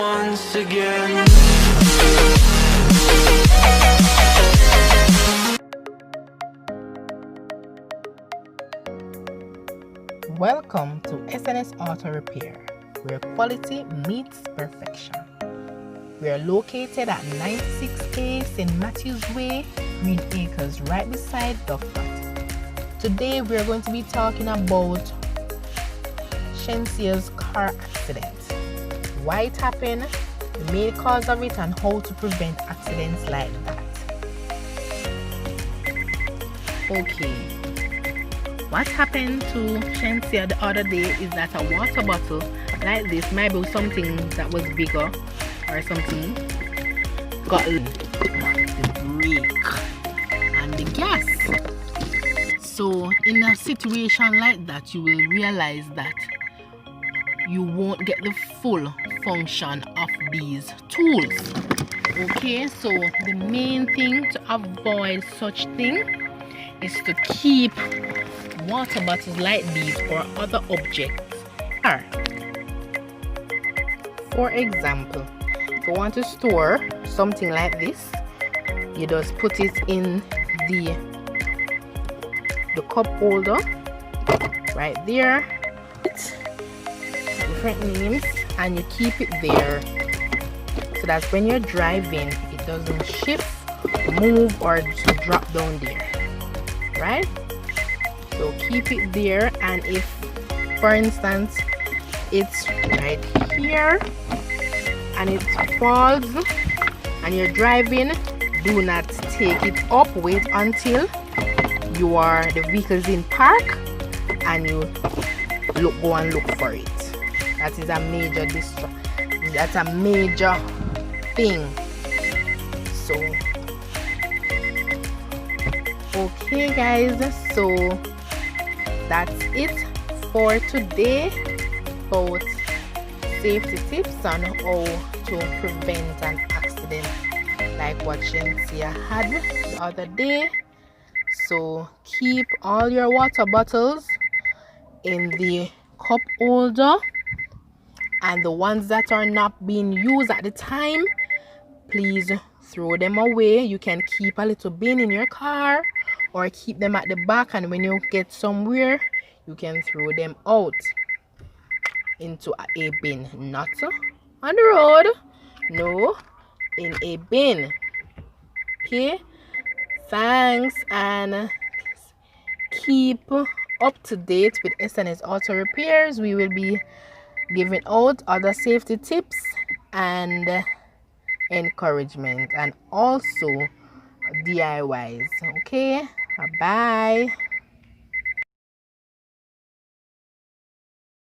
once again. Welcome to SNS Auto Repair, where quality meets perfection. We are located at 96A St. Matthew's Way, Green Acres, right beside Dovecot. Today we are going to be talking about Shensea's car accident, why it happened, the main cause of it, and how to prevent accidents like that. Okay, what happened to Shenseea the other day is that a water bottle like this, might be something that was bigger or something, got the brake and the gas. So in a situation like that, you will realize that you won't get the full function of these tools. Okay, so the main thing to avoid such thing is to keep water bottles like these or other objects. For example, if you want to store something like this, you just put it in the cup holder right there, different names, and you keep it there so that when you're driving it doesn't shift, move, or just drop down there, right? So keep it there, and if for instance it's right here and it falls and you're driving, do not take it up. Wait until the vehicle's in park and you go and look for it. That is a major that's a major thing. So okay guys, so that's it for today about safety tips on how to prevent an accident like what Shenseea had the other day. So keep all your water bottles in the cup holder, and the ones that are not being used at the time, please throw them away. You can keep a little bin in your car or keep them at the back, and when you get somewhere you can throw them out into a bin, not on the road, no, in a bin. Okay, thanks, and keep up to date with SNS Auto Repairs. We will be giving out other safety tips and encouragement, and also DIYs. Okay, bye.